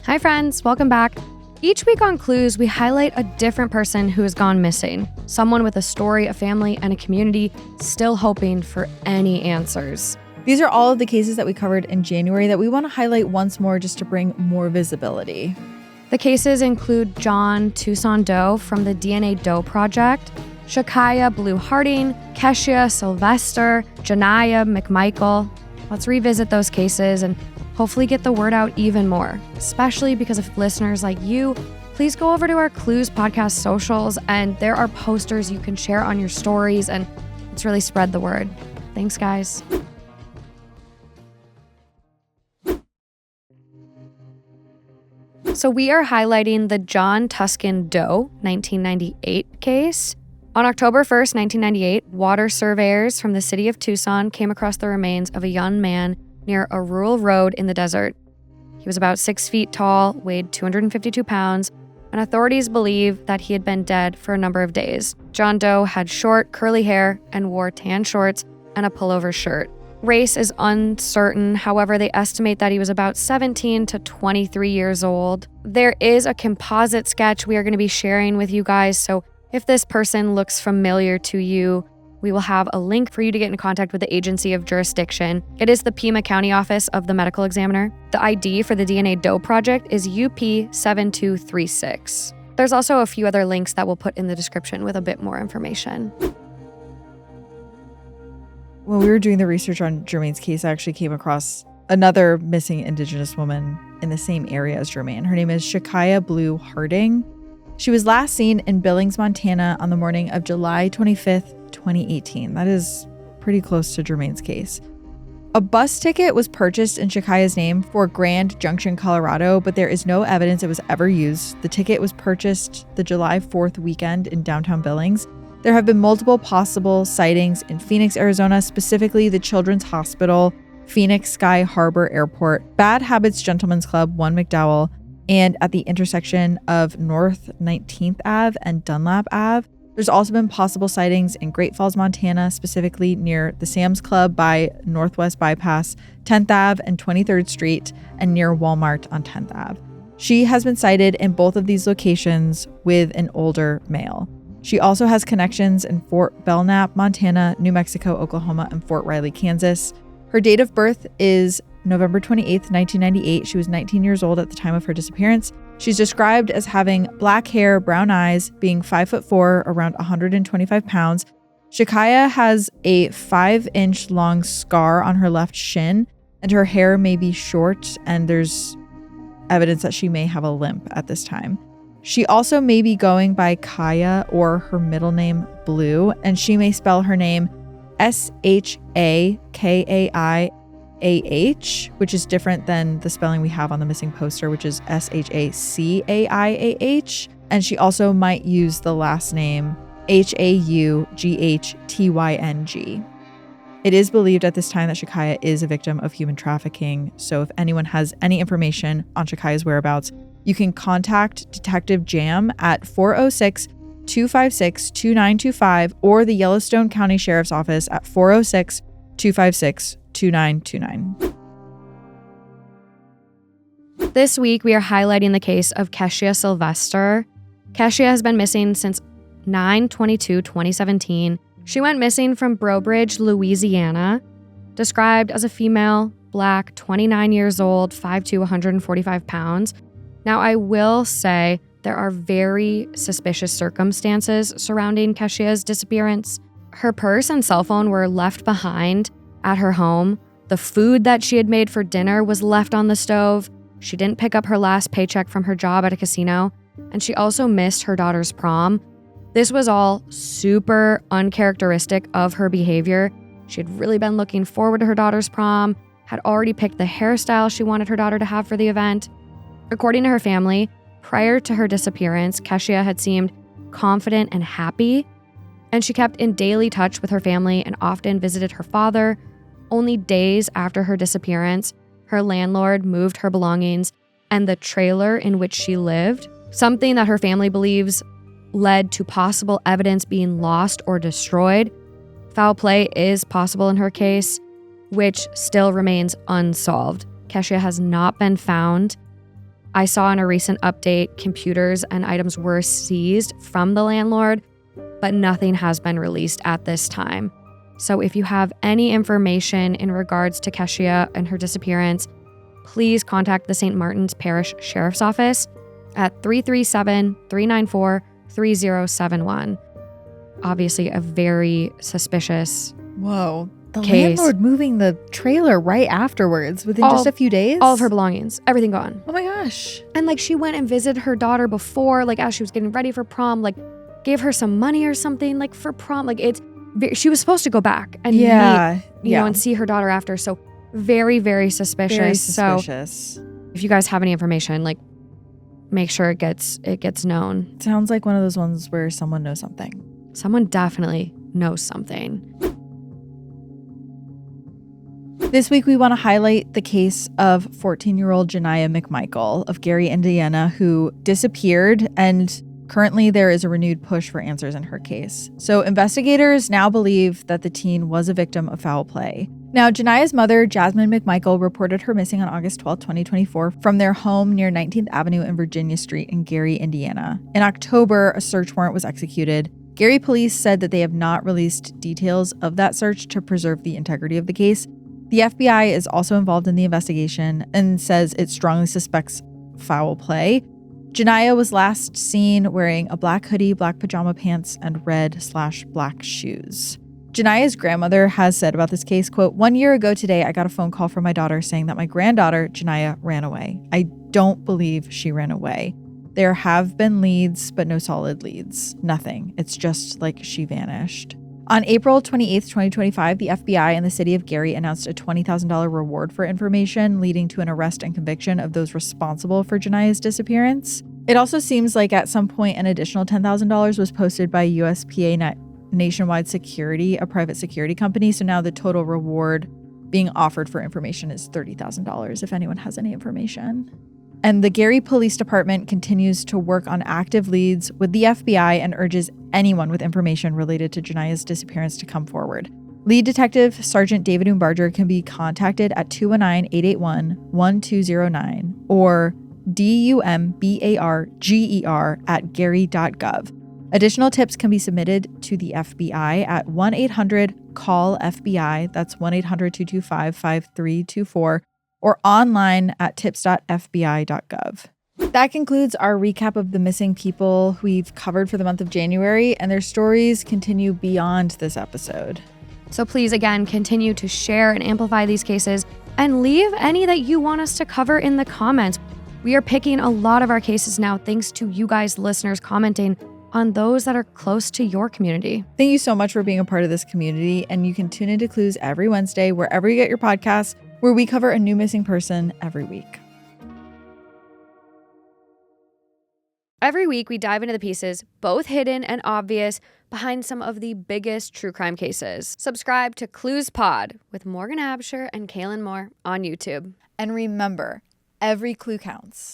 Hi friends, welcome back. Each week on Clues, we highlight a different person who has gone missing. Someone with a story, a family, and a community still hoping for any answers. These are all of the cases that we covered in January that we want to highlight once more just to bring more visibility. The cases include John Tucson Doe from the DNA Doe Project, Shacaiah Blue Harding, Keshia, Sylvester, Shacaiah, McMichael. Let's revisit those cases and hopefully get the word out even more, especially because of listeners like you. Please go over to our Clues podcast socials, and there are posters you can share on your stories, and let's really spread the word. Thanks, guys. So we are highlighting the John Tucson Doe 1998 case. On October 1st, 1998, water surveyors from the city of Tucson came across the remains of a young man near a rural road in the desert. He was about 6 feet tall, weighed 252 pounds, and authorities believe that he had been dead for a number of days. John Doe had short, curly hair and wore tan shorts and a pullover shirt. Race is uncertain, however, they estimate that he was about 17 to 23 years old. There is a composite sketch we are going to be sharing with you guys, so if this person looks familiar to you, we will have a link for you to get in contact with the agency of jurisdiction. It is the Pima County Office of the Medical Examiner. The ID for the DNA Doe Project is UP7236. There's also a few other links that we'll put in the description with a bit more information. When we were doing the research on Jermain's case, I actually came across another missing Indigenous woman in the same area as Jermain. Her name is Shacaiah Blue Harding. She was last seen in Billings, Montana on the morning of July 25th, 2018. That is pretty close to Jermain's case. A bus ticket was purchased in Shacaiah's name for Grand Junction, Colorado, but there is no evidence it was ever used. The ticket was purchased the July 4th weekend in downtown Billings. There have been multiple possible sightings in Phoenix, Arizona, specifically the Children's Hospital, Phoenix Sky Harbor Airport, Bad Habits Gentlemen's Club, 1 McDowell, and at the intersection of North 19th Ave and Dunlap Ave. There's also been possible sightings in Great Falls, Montana, specifically near the Sam's Club by Northwest Bypass, 10th Ave and 23rd Street, and near Walmart on 10th Ave. She has been sighted in both of these locations with an older male. She also has connections in Fort Belknap, Montana, New Mexico, Oklahoma, and Fort Riley, Kansas. Her date of birth is November 28th, 1998. She was 19 years old at the time of her disappearance. She's described as having black hair, brown eyes, being 5'4", around 125 pounds. Shacaiah has a 5-inch long scar on her left shin, and her hair may be short, and there's evidence that she may have a limp at this time. She also may be going by Kaya or her middle name Blue, and she may spell her name Shakaiah, which is different than the spelling we have on the missing poster, which is Shaciaiah. And she also might use the last name HaughtYng. It is believed at this time that Shacaiah is a victim of human trafficking. So if anyone has any information on Shacaiah's whereabouts, you can contact Detective Jam at 406-256-2925 or the Yellowstone County Sheriff's Office at 406-256-2929. This week, we are highlighting the case of Keshia Sylvester. Keshia has been missing since 9/22/2017. She went missing from Brobridge, Louisiana, described as a female, black, 29 years old, 5'2", 145 pounds. Now, I will say there are very suspicious circumstances surrounding Keshia's disappearance. Her purse and cell phone were left behind at her home. The food that she had made for dinner was left on the stove. She didn't pick up her last paycheck from her job at a casino, and she also missed her daughter's prom. This was all super uncharacteristic of her behavior. She had really been looking forward to her daughter's prom, had already picked the hairstyle she wanted her daughter to have for the event. According to her family, prior to her disappearance, Keshia had seemed confident and happy, and she kept in daily touch with her family and often visited her father. Only days after her disappearance, her landlord moved her belongings and the trailer in which she lived, something that her family believes led to possible evidence being lost or destroyed. Foul play is possible in her case, which still remains unsolved. Keshia has not been found. I saw in a recent update, computers and items were seized from the landlord, but nothing has been released at this time. So if you have any information in regards to Keshia and her disappearance, please contact the St. Martin's Parish Sheriff's Office at 337-394-3071. Obviously, a very suspicious Whoa. The case. landlord moving the trailer right afterwards within just a few days? All of her belongings, everything gone. Oh my gosh. And like she went and visited her daughter before, like as she was getting ready for prom, like gave her some money or something like for prom. Like she was supposed to go back and meet, you know, and see her daughter after. So very, very suspicious. Very suspicious. So if you guys have any information, like make sure it gets known. It sounds like one of those ones where someone knows something. Someone definitely knows something. This week, we want to highlight the case of 14-year-old Shacaiah McMichael of Gary, Indiana, who disappeared, and currently there is a renewed push for answers in her case. So investigators now believe that the teen was a victim of foul play. Now, Shacaiah's mother, Jasmine McMichael, reported her missing on August 12, 2024, from their home near 19th Avenue and Virginia Street in Gary, Indiana. In October, a search warrant was executed. Gary police said that they have not released details of that search to preserve the integrity of the case. The FBI is also involved in the investigation and says it strongly suspects foul play. Shacaiah was last seen wearing a black hoodie, black pajama pants, and red/black shoes. Shacaiah's grandmother has said about this case, quote, "1 year ago today, I got a phone call from my daughter saying that my granddaughter, Shacaiah, ran away. I don't believe she ran away. There have been leads, but no solid leads. Nothing. It's just like she vanished." On April 28th, 2025, the FBI and the city of Gary announced a $20,000 reward for information, leading to an arrest and conviction of those responsible for Shacaiah's disappearance. It also seems like at some point an additional $10,000 was posted by USPA Nationwide Security, a private security company. So now the total reward being offered for information is $30,000 if anyone has any information. And the Gary Police Department continues to work on active leads with the FBI and urges anyone with information related to Shacaiah's disappearance to come forward. Lead Detective Sergeant David Umbarger can be contacted at 219-881-1209 or DUMBARGER@gary.gov. Additional tips can be submitted to the FBI at 1-800-CALL-FBI, that's 1-800-225-5324, or online at tips.fbi.gov. That concludes our recap of the missing people we've covered for the month of January, and their stories continue beyond this episode. So please, again, continue to share and amplify these cases and leave any that you want us to cover in the comments. We are picking a lot of our cases now thanks to you guys, listeners, commenting on those that are close to your community. Thank you so much for being a part of this community, and you can tune into Clues every Wednesday, wherever you get your podcasts, where we cover a new missing person every week. Every week, we dive into the pieces, both hidden and obvious, behind some of the biggest true crime cases. Subscribe to Clues Pod with Morgan Absher and Kaelyn Moore on YouTube. And remember, every clue counts.